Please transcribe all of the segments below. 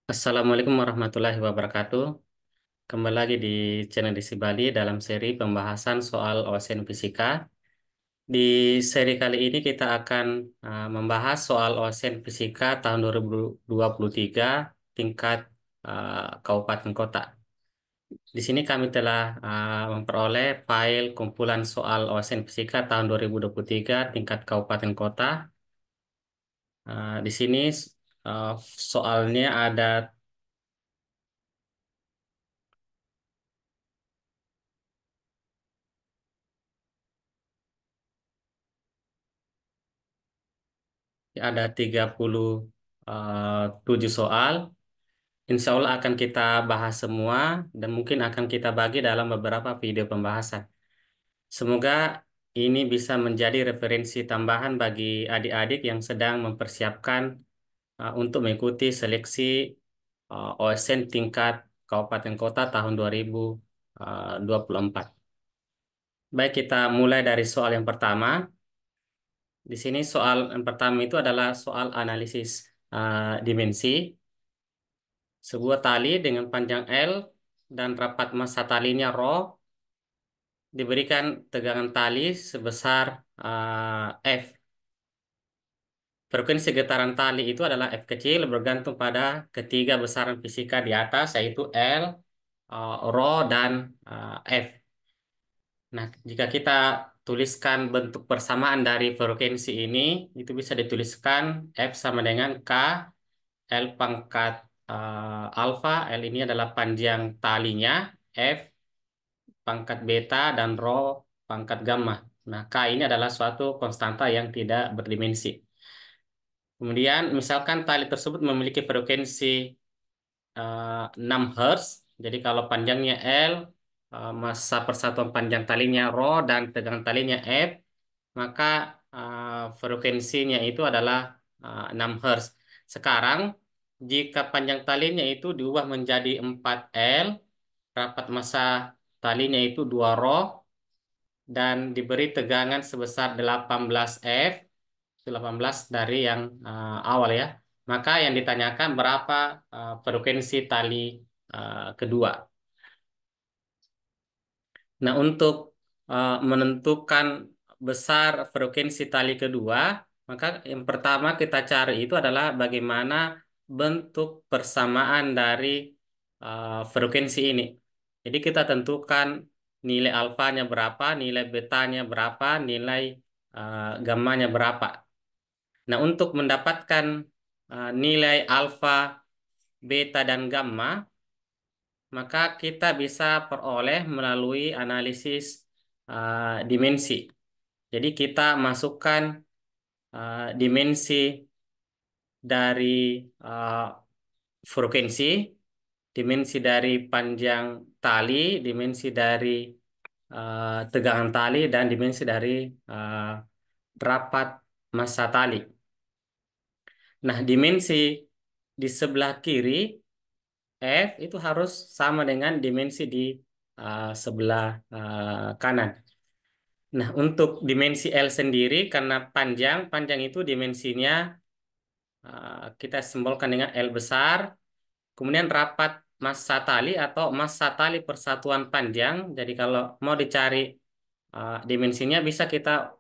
Assalamualaikum warahmatullahi wabarakatuh. Kembali lagi di channel Desi Bali dalam seri pembahasan soal ocean fisika. Di seri kali ini kita akan membahas soal ocean fisika tahun 2023 tingkat kabupaten kota. Di sini kami telah memperoleh file kumpulan soal ocean fisika tahun 2023 tingkat kabupaten kota. Di sini uh, soalnya ada 37 soal. Insya Allah akan kita bahas semua dan mungkin akan kita bagi dalam beberapa video pembahasan. Semoga ini bisa menjadi referensi tambahan bagi adik-adik yang sedang mempersiapkan untuk mengikuti seleksi OSN tingkat Kabupaten Kota tahun 2024. Baik, kita mulai dari soal yang pertama. Di sini soal yang pertama itu adalah soal analisis dimensi. Sebuah tali dengan panjang L dan rapat massa talinya ρ diberikan tegangan tali sebesar F. Frekuensi getaran tali itu adalah F kecil bergantung pada ketiga besaran fisika di atas yaitu L, ρ, dan F. Nah, jika kita tuliskan bentuk persamaan dari frekuensi ini, itu bisa dituliskan F sama dengan K, L pangkat alfa, L ini adalah panjang talinya, F pangkat beta, dan rho pangkat gamma. Nah, K ini adalah suatu konstanta yang tidak berdimensi. Kemudian, misalkan tali tersebut memiliki frekuensi 6 Hz. Jadi kalau panjangnya L, massa persatuan panjang talinya rho, dan tegangan talinya F, maka frekuensinya itu adalah 6 Hz. Sekarang, jika panjang talinya itu diubah menjadi 4L, rapat massa talinya itu 2 rho, dan diberi tegangan sebesar 18 F, 18 dari yang awal ya. Maka yang ditanyakan berapa frekuensi tali kedua. Nah, untuk menentukan besar frekuensi tali kedua, maka yang pertama kita cari itu adalah bagaimana bentuk persamaan dari frekuensi ini. Jadi kita tentukan nilai alfanya berapa, nilai betanya berapa, nilai gammanya berapa. Nah, untuk mendapatkan nilai alfa, beta, dan gamma, maka kita bisa peroleh melalui analisis dimensi. Jadi kita masukkan dimensi dari frekuensi, dimensi dari panjang tali, dimensi dari tegangan tali, dan dimensi dari rapat massa tali. Nah, dimensi di sebelah kiri F itu harus sama dengan dimensi di sebelah kanan. Nah, untuk dimensi L sendiri, karena panjang itu dimensinya kita simbolkan dengan L besar. Kemudian rapat massa tali atau massa tali persatuan panjang. Jadi kalau mau dicari dimensinya bisa kita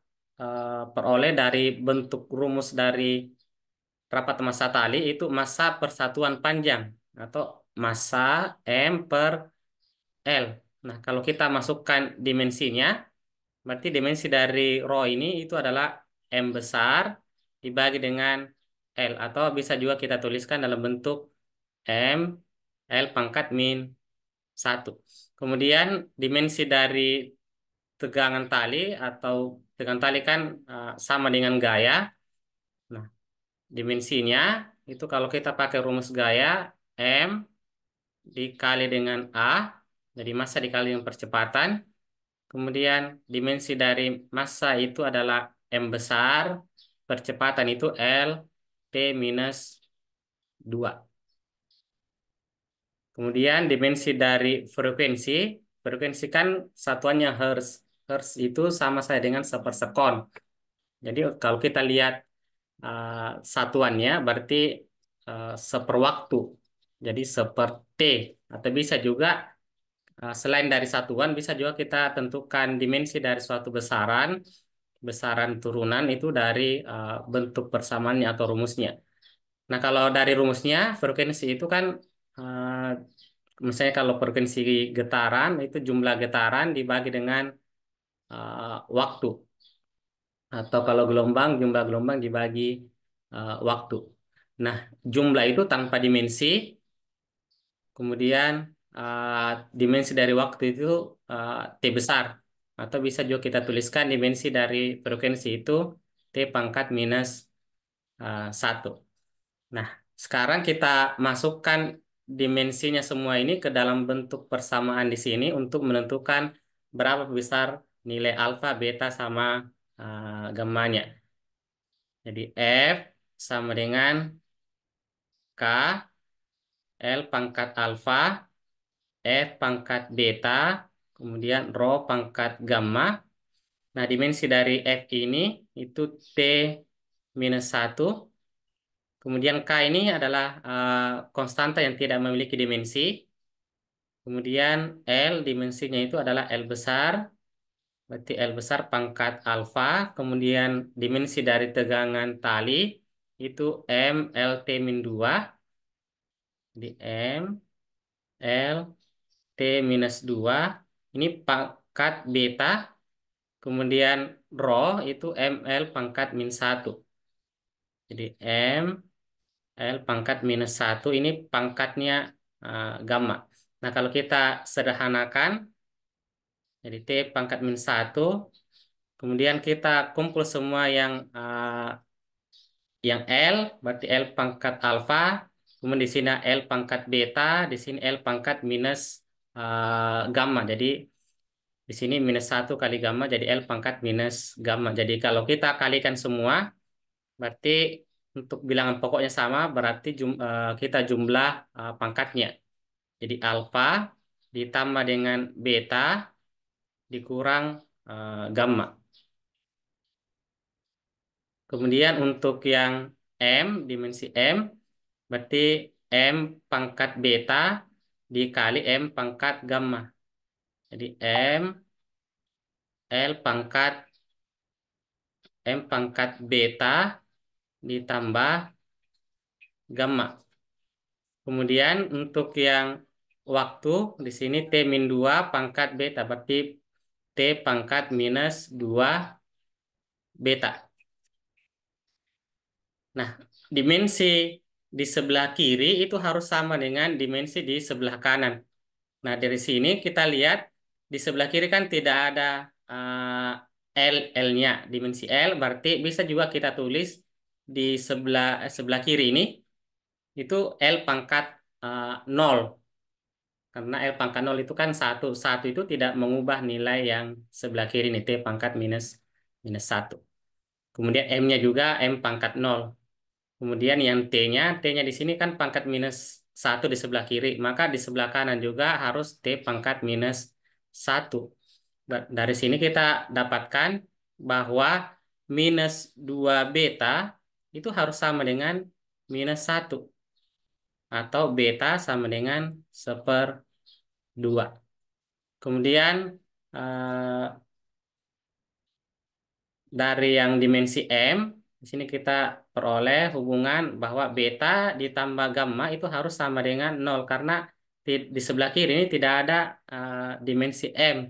peroleh dari bentuk rumus dari rapat massa tali itu massa persatuan panjang atau massa M per L. Nah, kalau kita masukkan dimensinya, berarti dimensi dari rho ini itu adalah M besar dibagi dengan L. Atau bisa juga kita tuliskan dalam bentuk M L pangkat min 1. Kemudian dimensi dari tegangan tali atau tegangan tali kan sama dengan gaya. Nah, dimensinya itu kalau kita pakai rumus gaya M dikali dengan A, jadi massa dikali dengan percepatan. Kemudian dimensi dari massa itu adalah M besar, percepatan itu L, T minus 2. Kemudian dimensi dari frekuensi, frekuensi kan satuannya Hertz. Hertz itu sama saya dengan sepersekon. Jadi kalau kita lihat satuannya berarti seper waktu. Jadi seperti atau bisa juga selain dari satuan bisa juga kita tentukan dimensi dari suatu besaran, besaran turunan itu dari bentuk persamaannya atau rumusnya. Nah, kalau dari rumusnya frekuensi itu kan eh, misalnya kalau frekuensi getaran itu jumlah getaran dibagi dengan waktu, atau kalau gelombang jumlah gelombang dibagi waktu. Nah, jumlah itu tanpa dimensi, kemudian dimensi dari waktu itu T besar, atau bisa juga kita tuliskan dimensi dari frekuensi itu T pangkat minus 1. Nah, sekarang kita masukkan dimensinya semua ini ke dalam bentuk persamaan di sini untuk menentukan berapa besar nilai alfa, beta, sama gammanya. Jadi F sama dengan K, L pangkat alfa, F pangkat beta, kemudian rho pangkat gamma. Nah, dimensi dari F ini itu T minus 1. Kemudian K ini adalah konstanta yang tidak memiliki dimensi. Kemudian L dimensinya itu adalah L besar. Berarti L besar pangkat alfa. Kemudian dimensi dari tegangan tali itu M LT min 2. Di M L T minus 2. Ini pangkat beta. Kemudian rho itu ML pangkat min 1. Jadi M L pangkat minus 1 ini pangkatnya gamma. Nah, kalau kita sederhanakan, jadi T pangkat min 1, kemudian kita kumpul semua yang L, berarti L pangkat alfa, kemudian di sini L pangkat beta, di sini L pangkat minus gamma. Jadi di sini minus 1 kali gamma, jadi L pangkat minus gamma. Jadi kalau kita kalikan semua, berarti untuk bilangan pokoknya sama, berarti kita jumlah pangkatnya. Jadi alfa ditambah dengan beta dikurang gamma. Kemudian untuk yang M, dimensi M, berarti M pangkat beta dikali M pangkat gamma. Jadi M pangkat beta ditambah gamma. Kemudian untuk yang waktu di sini T min 2 pangkat beta, berarti T pangkat minus 2 beta. Nah, dimensi di sebelah kiri itu harus sama dengan dimensi di sebelah kanan. Nah, dari sini kita lihat di sebelah kiri kan tidak ada L-nya, dimensi L, berarti bisa juga kita tulis di sebelah kiri ini itu L pangkat 0. Karena L pangkat 0 itu kan satu. Satu itu tidak mengubah nilai yang sebelah kiri ini, T pangkat minus 1. Kemudian M-nya juga M pangkat 0. Kemudian yang T-nya di sini kan pangkat minus 1 di sebelah kiri. Maka di sebelah kanan juga harus T pangkat minus 1. Dari sini kita dapatkan bahwa minus 2 beta itu harus sama dengan minus 1. Atau beta sama dengan 1/2. Kemudian eh, dari yang dimensi M, di sini kita peroleh hubungan bahwa beta ditambah gamma itu harus sama dengan 0 karena di sebelah kiri ini tidak ada dimensi M.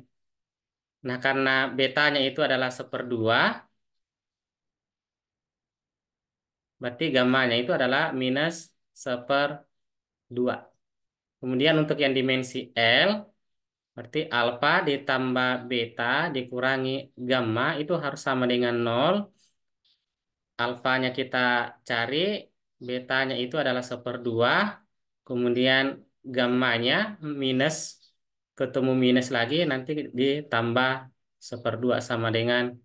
Nah, karena betanya itu adalah 1/2, berarti gammanya itu adalah minus 1/2. Kemudian untuk yang dimensi L, berarti alfa ditambah beta dikurangi gamma itu harus sama dengan 0. Alfanya kita cari, betanya itu adalah 1/2, kemudian gammanya minus, ketemu minus lagi, nanti ditambah 1/2 sama dengan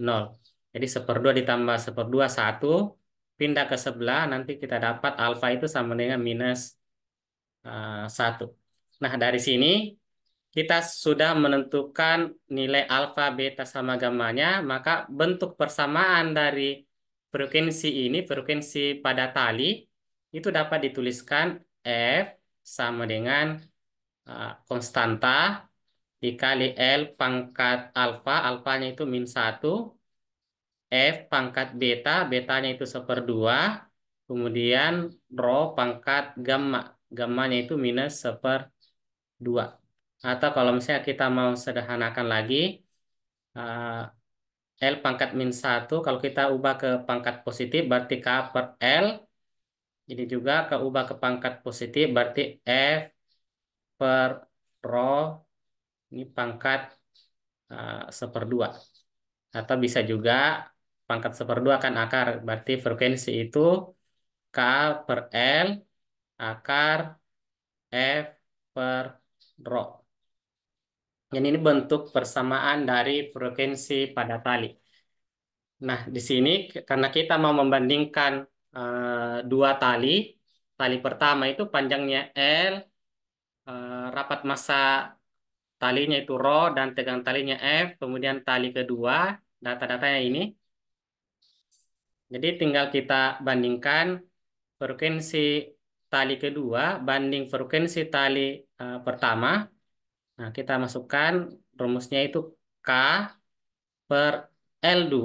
0. Jadi 1/2 ditambah 1/2 1, pindah ke sebelah, nanti kita dapat alfa itu sama dengan minus 1. Nah, dari sini kita sudah menentukan nilai alfa, beta, sama gammanya, maka bentuk persamaan dari frekuensi ini, frekuensi pada tali, itu dapat dituliskan F sama dengan konstanta dikali L pangkat alfa, alfanya itu -1, F pangkat beta, betanya itu 1/2, kemudian rho pangkat gamma, gammanya itu -1/2. Atau kalau misalnya kita mau sederhanakan lagi, L pangkat -1, kalau kita ubah ke pangkat positif, berarti K per L. Ini juga keubah ke pangkat positif, berarti F per rho, ini pangkat 1/2. Atau bisa juga pangkat 1/2 kan akar, berarti frekuensi itu K per L akar F per rho. Dan ini bentuk persamaan dari frekuensi pada tali. Nah, di sini karena kita mau membandingkan dua tali, tali pertama itu panjangnya L, rapat massa talinya itu rho dan tegang talinya F, kemudian tali kedua, data-datanya ini. Jadi tinggal kita bandingkan frekuensi tali kedua banding frekuensi tali pertama. Nah, kita masukkan rumusnya itu K per L2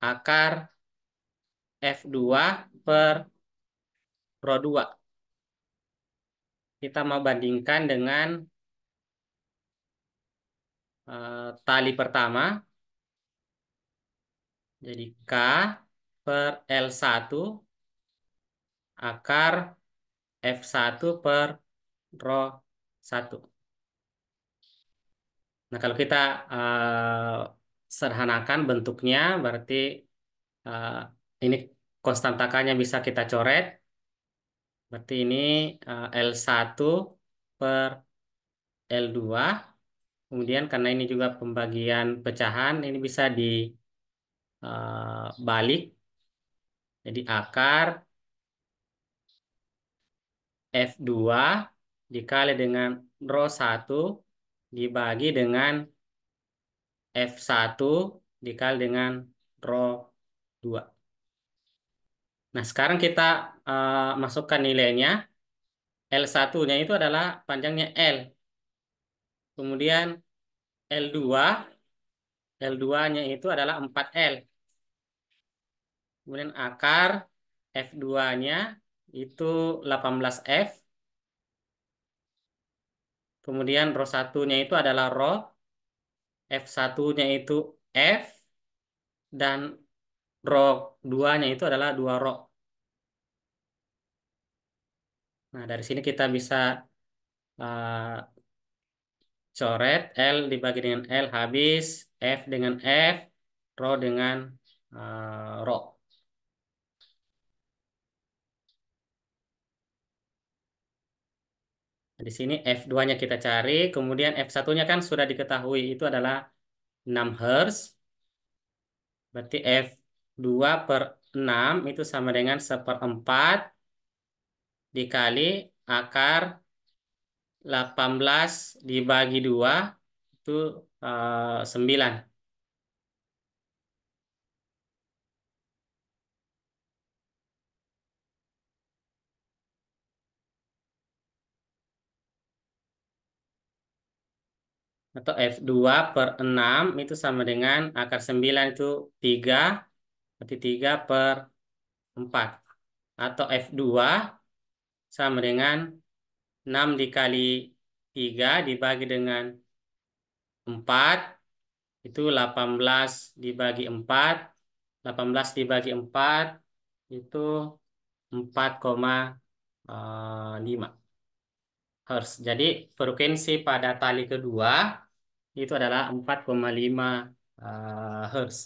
akar F2 per Rho 2. Kita mau bandingkan dengan tali pertama. Jadi K per L1 akar F1 per Rho 1. Nah, kalau kita sederhanakan bentuknya, berarti eh, ini konstantakanya bisa kita coret. Berarti ini L1 per L2. Kemudian karena ini juga pembagian pecahan, ini bisa dibalik. Jadi akar F2 dikali dengan rho 1 dibagi dengan F1 dikali dengan rho 2. Nah, sekarang kita masukkan nilainya. L1-nya itu adalah panjangnya L. Kemudian L2, L2-nya itu adalah 4L. Kemudian akar F2-nya itu 18F. Kemudian rho 1-nya itu adalah rho. F1-nya itu F. Dan rho 2-nya itu adalah 2 rho. Nah, dari sini kita bisa uh, coret L dibagi dengan L habis, F dengan F, rho dengan rho. Nah, di sini F2-nya kita cari, kemudian F1-nya kan sudah diketahui itu adalah 6 Hz. Berarti F2 per 6 itu sama dengan 1/4 dikali akar 18 dibagi 2 itu 9. Atau F2 per 6 itu sama dengan akar 9 itu 3, berarti 3 per 4. Atau F2 sama dengan 6 dikali 3 dibagi dengan 4, itu 18 dibagi 4. 18 dibagi 4 itu 4,5 Hz. Jadi frekuensi pada tali kedua itu adalah 4,5 Hz.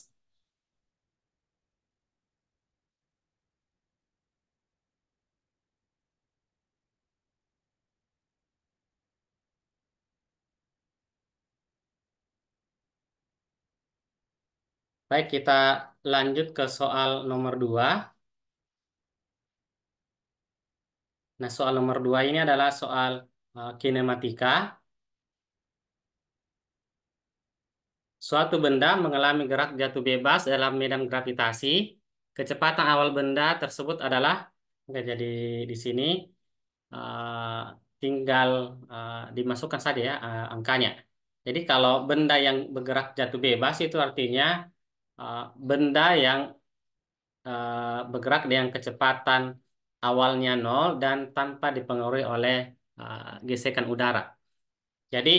Baik, kita lanjut ke soal nomor 2. Nah, soal nomor 2 ini adalah soal kinematika. Suatu benda mengalami gerak jatuh bebas dalam medan gravitasi. Kecepatan awal benda tersebut adalah Oke, jadi di sini tinggal dimasukkan saja ya angkanya. Jadi kalau benda yang bergerak jatuh bebas itu artinya benda yang bergerak dengan kecepatan awalnya nol dan tanpa dipengaruhi oleh gesekan udara. Jadi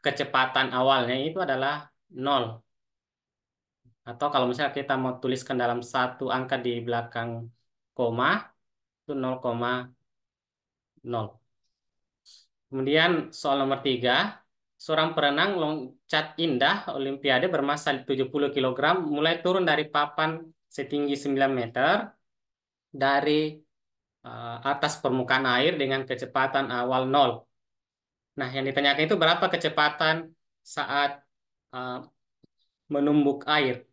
kecepatan awalnya itu adalah nol. Atau kalau misalnya kita mau tuliskan dalam satu angka di belakang koma, itu 0,0. Kemudian soal nomor 3, seorang perenang loncat indah Olimpiade bermasa 70 kilogram mulai turun dari papan setinggi 9 meter dari atas permukaan air dengan kecepatan awal nol. Nah, yang ditanyakan itu berapa kecepatan saat uh, menumbuk air.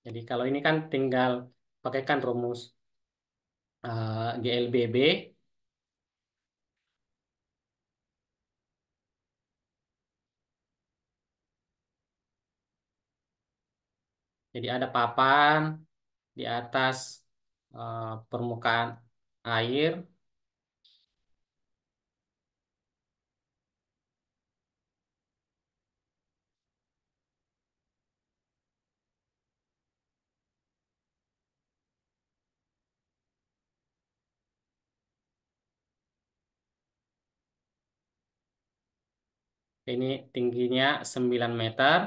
Jadi kalau ini kan tinggal pakaikan rumus GLBB. Jadi ada papan di atas permukaan air. Ini tingginya 9 meter.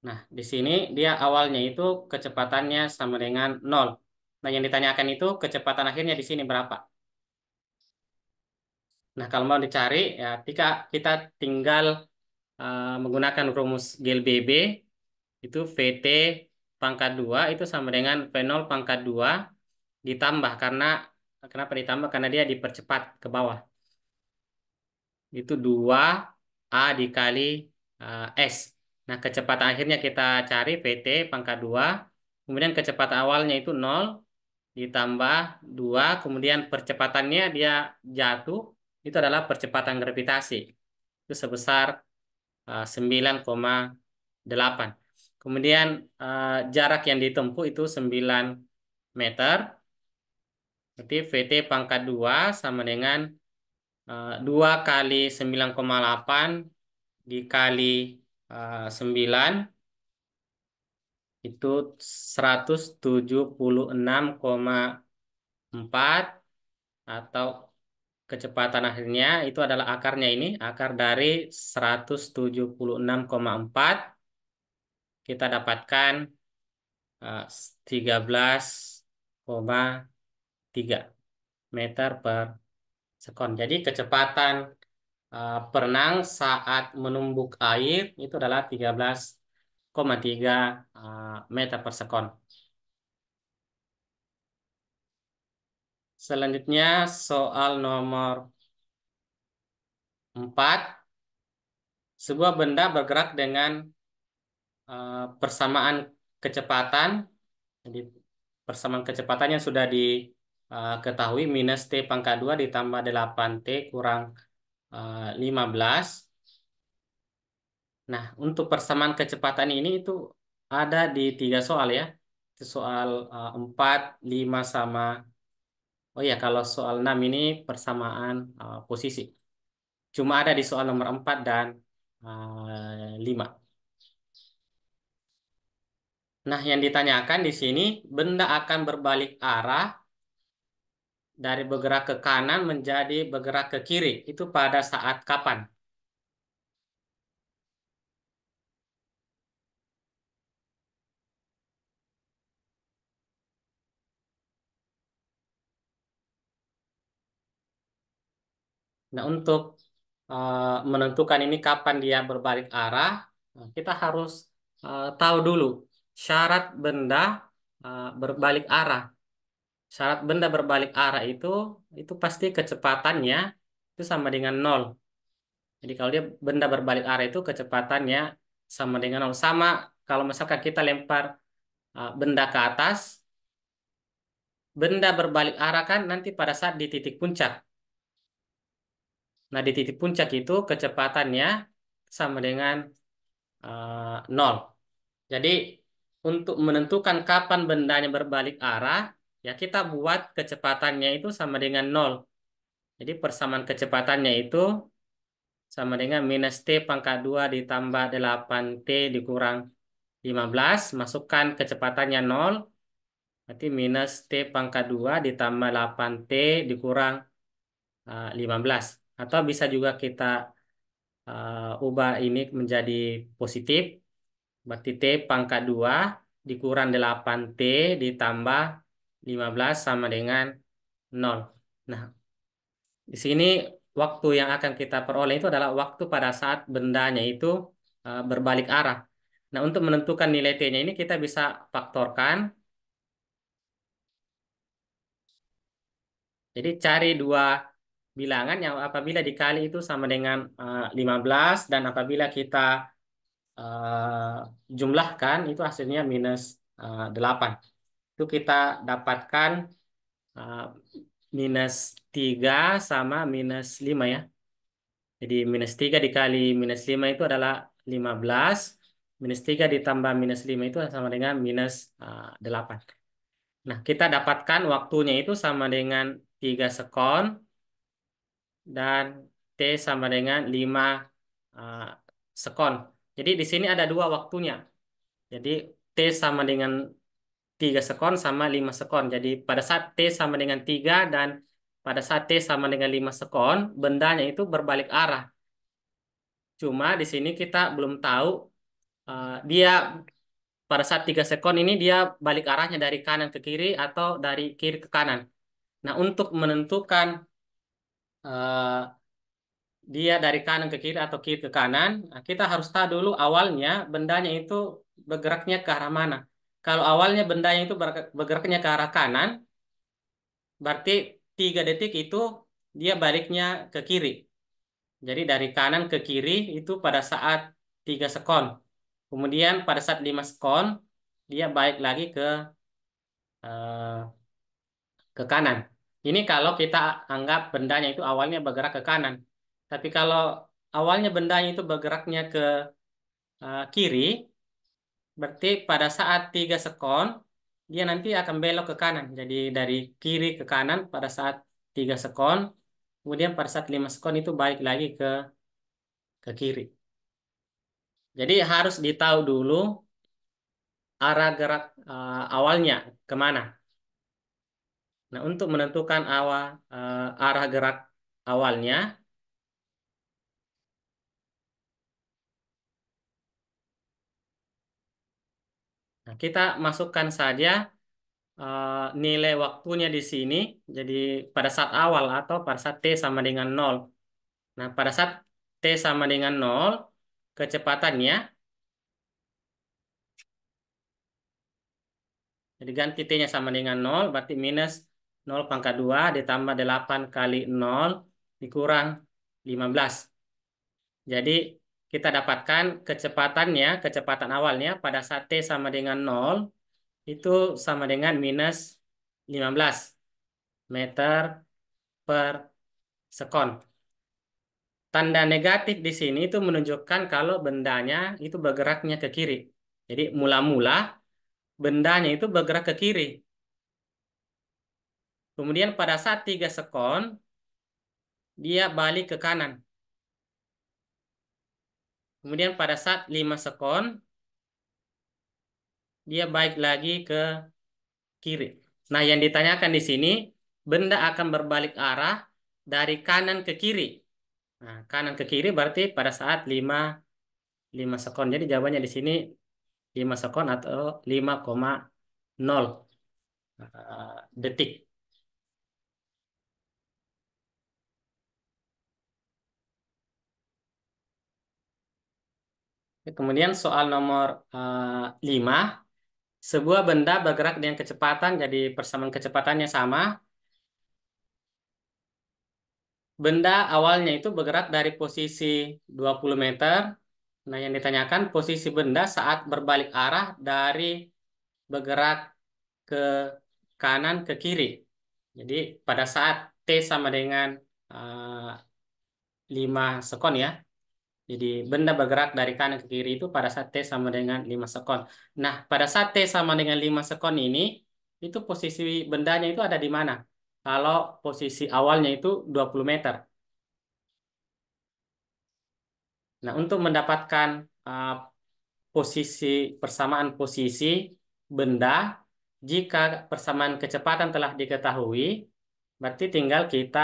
Nah, di sini dia awalnya itu kecepatannya sama dengan nol. Nah, yang ditanyakan itu kecepatan akhirnya di sini berapa? Nah, kalau mau dicari, ya kita tinggal menggunakan rumus GLBB, itu VT pangkat 2 itu sama dengan V0 pangkat 2 ditambah, karena kenapa ditambah? Karena dia dipercepat ke bawah. Itu 2A dikali S. Nah, kecepatan akhirnya kita cari VT pangkat 2. Kemudian kecepatan awalnya itu nol ditambah 2. Kemudian percepatannya dia jatuh. Itu adalah percepatan gravitasi. Itu sebesar 9,8. Kemudian jarak yang ditempuh itu 9 meter. Berarti VT pangkat 2 sama dengan 2 kali 9,8 dikali 9 itu 176,4, atau kecepatan akhirnya itu adalah akarnya ini, akar dari 176,4 kita dapatkan 13,3 meter per sekon. Jadi kecepatan berenang saat menumbuk air itu adalah 13,3 meter per sekon. Selanjutnya soal nomor 4. Sebuah benda bergerak dengan persamaan kecepatan. Jadi persamaan kecepatannya sudah diketahui, minus T pangkat 2 ditambah 8T kurang 15. Nah, untuk persamaan kecepatan ini itu ada di 3 soal ya. Itu soal 4, 5, sama... Oh ya, kalau soal 6 ini persamaan posisi. Cuma ada di soal nomor 4 dan 5. Nah, yang ditanyakan di sini, benda akan berbalik arah dari bergerak ke kanan menjadi bergerak ke kiri. Itu pada saat kapan? Nah, untuk menentukan ini kapan dia berbalik arah, kita harus tahu dulu syarat benda berbalik arah. Syarat benda berbalik arah itu pasti kecepatannya itu sama dengan nol. Jadi kalau dia benda berbalik arah itu kecepatannya sama dengan nol. Sama kalau misalkan kita lempar benda ke atas, benda berbalik arah kan nanti pada saat di titik puncak. Nah, di titik puncak itu kecepatannya sama dengan nol. Jadi untuk menentukan kapan bendanya berbalik arah, Ya, kita buat kecepatannya itu sama dengan nol. Jadi persamaan kecepatannya itu sama dengan minus T pangkat 2 ditambah 8T dikurang 15. Masukkan kecepatannya nol. Berarti minus T pangkat 2 ditambah 8T dikurang 15. Atau bisa juga kita ubah ini menjadi positif. Berarti T pangkat 2 dikurang 8T ditambah 15 sama dengan nol. Nah, di sini waktu yang akan kita peroleh itu adalah waktu pada saat bendanya itu berbalik arah. Nah, untuk menentukan nilai T-nya ini kita bisa faktorkan. Jadi cari dua bilangan yang apabila dikali itu sama dengan 15 dan apabila kita jumlahkan itu hasilnya minus 8. Itu kita dapatkan uh, minus 3 sama minus 5 ya. Jadi minus 3 dikali minus 5 itu adalah 15. Minus 3 ditambah minus 5 itu sama dengan minus 8. Nah, kita dapatkan waktunya itu sama dengan 3 sekon dan T sama dengan 5 uh, sekon. Jadi di sini ada dua waktunya. Jadi T sama dengan 3 sekon sama 5 sekon. Jadi pada saat T sama dengan 3 dan pada saat T sama dengan 5 sekon, bendanya itu berbalik arah. Cuma di sini kita belum tahu dia pada saat 3 sekon ini dia balik arahnya dari kanan ke kiri atau dari kiri ke kanan. Nah, untuk menentukan uh, dia dari kanan ke kiri atau kiri ke kanan, nah, kita harus tahu dulu awalnya bendanya itu bergeraknya ke arah mana. Kalau awalnya bendanya itu bergeraknya ke arah kanan, berarti 3 detik itu dia baliknya ke kiri. Jadi dari kanan ke kiri itu pada saat 3 sekon. Kemudian pada saat 5 sekon, dia balik lagi eh, ke kanan. Ini kalau kita anggap bendanya itu awalnya bergerak ke kanan. Tapi kalau awalnya bendanya itu bergeraknya ke kiri, berarti pada saat 3 sekon, dia nanti akan belok ke kanan. Jadi dari kiri ke kanan pada saat 3 sekon, kemudian pada saat 5 sekon itu balik lagi ke kiri. Jadi harus ditahu dulu arah gerak awalnya kemana. Nah, untuk menentukan arah gerak awalnya, nah, kita masukkan saja nilai waktunya di sini. Jadi pada saat awal atau pada saat T sama dengan nol. Nah, pada saat T sama dengan nol, kecepatannya, jadi ganti T-nya sama dengan nol, berarti minus 0 pangkat 2 ditambah 8 kali nol dikurang 15. Jadi kita dapatkan kecepatannya, kecepatan awalnya pada saat T sama dengan nol itu sama dengan minus 15 meter per sekon. Tanda negatif di sini itu menunjukkan kalau bendanya itu bergeraknya ke kiri. Jadi mula-mula bendanya itu bergerak ke kiri. Kemudian pada saat 3 sekon, dia balik ke kanan. Kemudian pada saat 5 sekon, dia balik lagi ke kiri. Nah, yang ditanyakan di sini, benda akan berbalik arah dari kanan ke kiri. Nah, kanan ke kiri berarti pada saat 5 sekon. Jadi jawabannya di sini 5 sekon atau 5,0 detik. Kemudian soal nomor 5. Sebuah benda bergerak dengan kecepatan, jadi persamaan kecepatannya sama. Benda awalnya itu bergerak dari posisi 20 meter. Nah, yang ditanyakan posisi benda saat berbalik arah dari bergerak ke kanan ke kiri. Jadi pada saat T sama dengan uh, 5 sekon ya. Jadi benda bergerak dari kanan ke kiri itu pada saat T sama dengan 5 sekon. Nah, pada saat T sama dengan 5 sekon ini, itu posisi bendanya itu ada di mana? Kalau posisi awalnya itu 20 meter. Nah, untuk mendapatkan uh, posisi persamaan posisi benda, jika persamaan kecepatan telah diketahui, berarti tinggal kita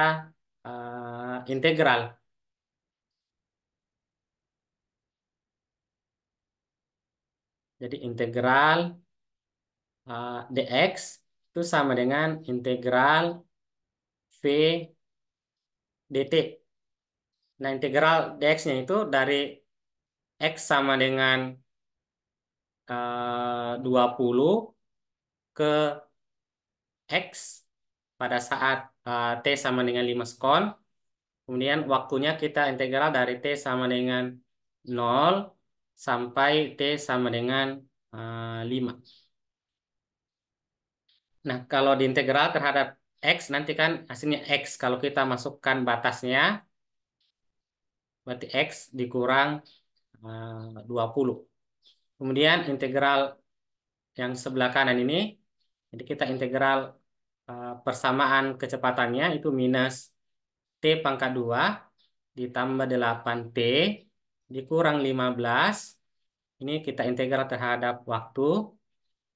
integral. Jadi integral dx itu sama dengan integral v dt. Nah, integral dx-nya itu dari x sama dengan 20 ke x pada saat t sama dengan 5 sekon. Kemudian waktunya kita integral dari t sama dengan 0 sampai t sama dengan 5. Nah, kalau diintegral terhadap x nanti kan hasilnya x. Kalau kita masukkan batasnya, berarti x dikurang 20. Kemudian integral yang sebelah kanan ini, jadi kita integral persamaan kecepatannya itu minus t pangkat 2 ditambah 8t dikurang 15. Ini kita integral terhadap waktu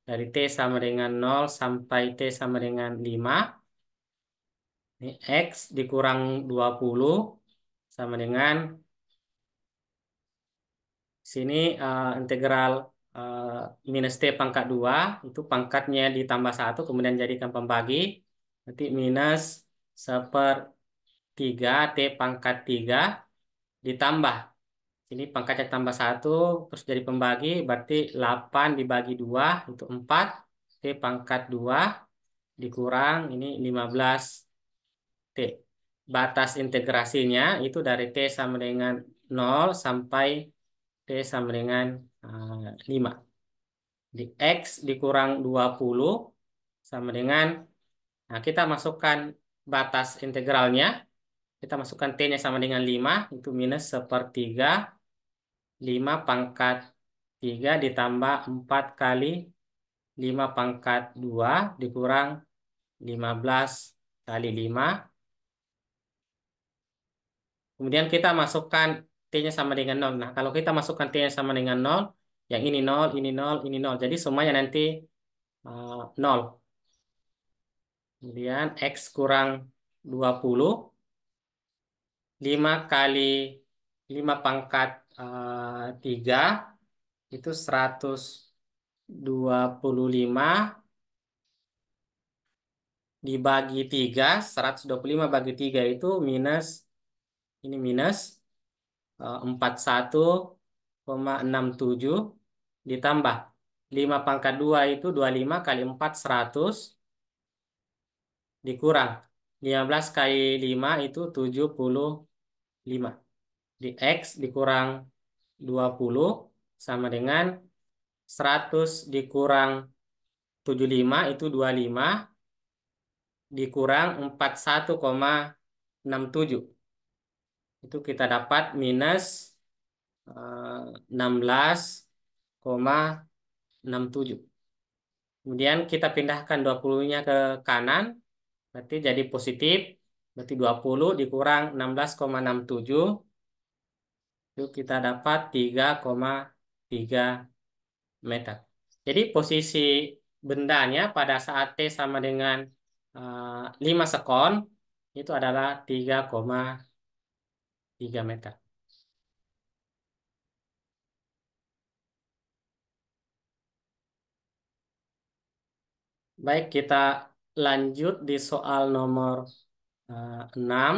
dari t sama dengan 0 sampai t sama dengan 5. Ini x dikurang 20 sama dengan sini integral eh, minus t pangkat 2 itu pangkatnya ditambah 1 kemudian jadikan pembagi. Nanti minus 1/3 t pangkat 3 ditambah. Ini pangkatnya tambah 1 terus jadi pembagi berarti 8 dibagi 2 itu 4 t pangkat 2 dikurang ini 15t. Batas integrasinya itu dari t sama dengan 0 sampai t sama dengan 5. Di x dikurang 20 sama dengan, nah kita masukkan batas integralnya, kita masukkan t-nya sama dengan 5, itu minus 1/3, 5 pangkat 3 ditambah 4 kali 5 pangkat 2 dikurang 15 kali 5. Kemudian kita masukkan T-nya sama dengan 0. Nah, kalau kita masukkan T-nya sama dengan 0, yang ini 0, ini 0, ini 0. Jadi semuanya nanti 0. Kemudian X kurang 20. 5 kali 5 pangkat 3 itu 125 dibagi 3. 125 bagi 3 itu minus, ini minus 41,67 ditambah 5 pangkat 2 itu 25 kali 4 100 dikurang 15 kali 5 itu 75. Di X dikurang 20 sama dengan 100 dikurang 75 itu 25 dikurang 41,67. Itu kita dapat minus 16,67. Kemudian kita pindahkan 20-nya ke kanan, berarti jadi positif. Berarti 20 dikurang 16,67, itu kita dapat 3,3 meter. Jadi posisi bendanya pada saat T sama dengan 5 sekon, itu adalah 3,3 meter. Baik, kita lanjut di soal nomor 6.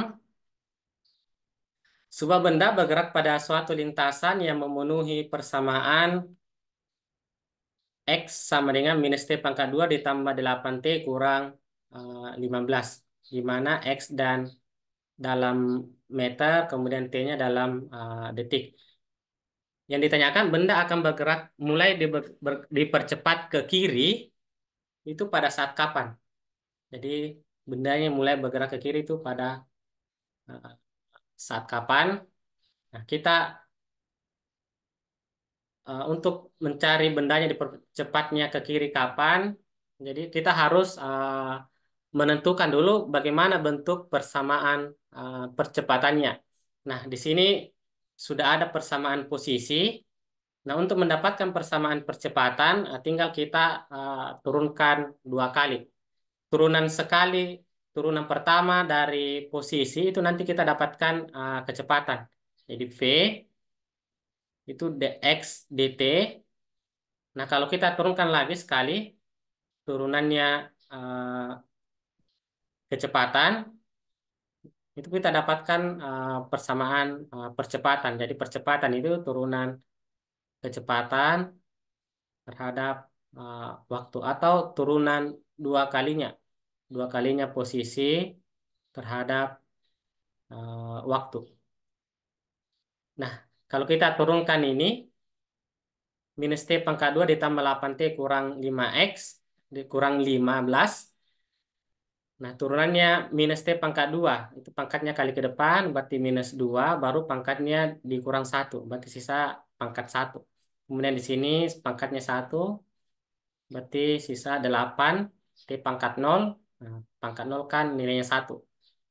Sebuah benda bergerak pada suatu lintasan yang memenuhi persamaan X sama dengan minus T pangkat 2 ditambah 8T kurang 15. Di mana X dan dalam meter, kemudian T-nya dalam detik. Yang ditanyakan, benda akan bergerak mulai dipercepat ke kiri, itu pada saat kapan? Jadi, bendanya mulai bergerak ke kiri itu pada uh, saat kapan? Nah, kita untuk mencari bendanya dipercepatnya ke kiri kapan, Jadi kita harus menentukan dulu bagaimana bentuk persamaan percepatannya. Nah, di sini sudah ada persamaan posisi. Nah, untuk mendapatkan persamaan percepatan, tinggal kita turunkan dua kali. Turunan sekali, turunan pertama dari posisi itu nanti kita dapatkan kecepatan. Jadi V itu dx dt. Nah, kalau kita turunkan lagi sekali, turunannya eh, kecepatan, itu kita dapatkan persamaan percepatan. Jadi percepatan itu turunan kecepatan terhadap waktu atau turunan dua kalinya, dua kalinya posisi terhadap waktu. Nah, kalau kita turunkan ini, minus T pangkat 2 ditambah 8T kurang 5X, dikurang 15. Nah, turunannya minus T pangkat 2. Itu pangkatnya kali ke depan, berarti minus 2, baru pangkatnya dikurang 1, berarti sisa pangkat 1. Kemudian di sini pangkatnya 1, berarti sisa 8, T pangkat 0. Nah, pangkat 0 kan nilainya 1.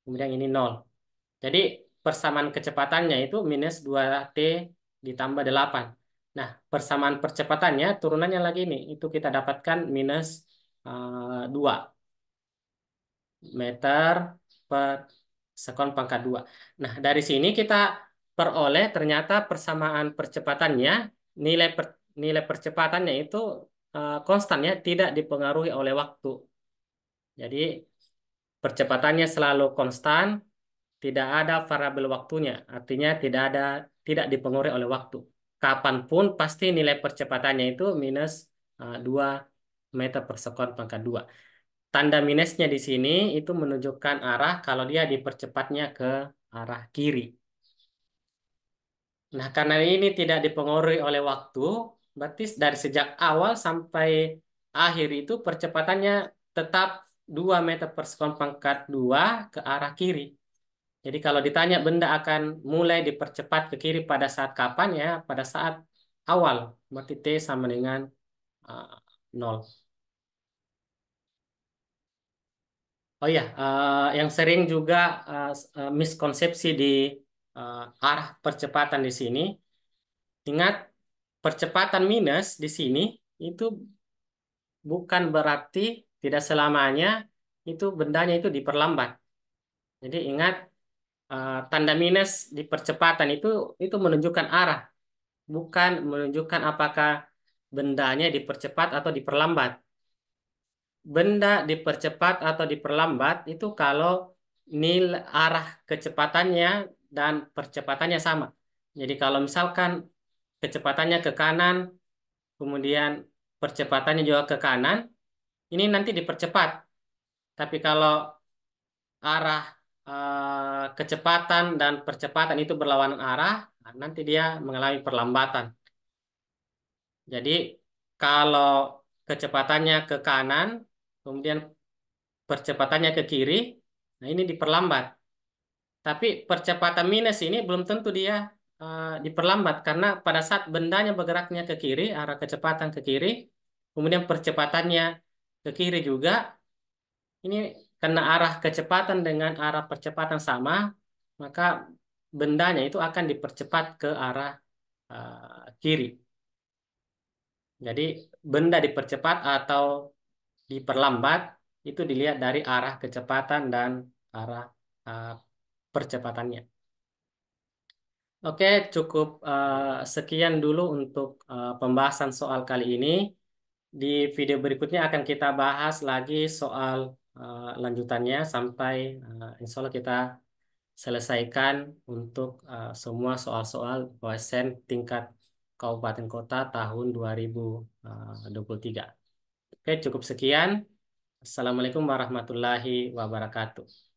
Kemudian ini 0. Jadi persamaan kecepatannya itu minus 2T ditambah 8. Nah, persamaan percepatannya turunannya lagi nih. Itu kita dapatkan minus 2 meter per sekon pangkat 2. Nah, dari sini kita peroleh ternyata persamaan percepatannya, nilai percepatannya itu konstan ya, tidak dipengaruhi oleh waktu. Jadi percepatannya selalu konstan, tidak ada variabel waktunya, artinya tidak dipengaruhi oleh waktu. Kapanpun pasti nilai percepatannya itu minus 2 meter per sekon pangkat 2. Tanda minusnya di sini itu menunjukkan arah kalau dia dipercepatnya ke arah kiri. Nah, karena ini tidak dipengaruhi oleh waktu, berarti dari sejak awal sampai akhir itu percepatannya tetap 2 meter per sekon pangkat 2 ke arah kiri. Jadi kalau ditanya benda akan mulai dipercepat ke kiri pada saat kapan ya? Pada saat awal. Berarti T sama dengan uh, 0. Oh ya, yang sering juga miskonsepsi di arah percepatan di sini. Ingat, percepatan minus di sini itu bukan berarti tidak selamanya itu bendanya itu diperlambat. Jadi ingat, tanda minus di percepatan itu menunjukkan arah, bukan menunjukkan apakah bendanya dipercepat atau diperlambat. Benda dipercepat atau diperlambat itu kalau nilai arah kecepatannya dan percepatannya sama. Jadi kalau misalkan kecepatannya ke kanan, kemudian percepatannya juga ke kanan, ini nanti dipercepat. Tapi kalau arah kecepatan dan percepatan itu berlawanan arah, nah, nanti dia mengalami perlambatan. Jadi kalau kecepatannya ke kanan, kemudian percepatannya ke kiri, nah ini diperlambat. Tapi percepatan minus ini belum tentu dia diperlambat karena pada saat bendanya bergeraknya ke kiri, arah kecepatan ke kiri, kemudian percepatannya ke kiri juga, ini karena arah kecepatan dengan arah percepatan sama, maka bendanya itu akan dipercepat ke arah kiri. Jadi benda dipercepat atau diperlambat itu dilihat dari arah kecepatan dan arah uh, percepatannya. Oke, cukup sekian dulu untuk pembahasan soal kali ini. Di video berikutnya akan kita bahas lagi soal lanjutannya sampai insya Allah kita selesaikan untuk semua soal-soal dosen tingkat kabupaten kota tahun 2023. Oke, cukup sekian. Assalamualaikum warahmatullahi wabarakatuh.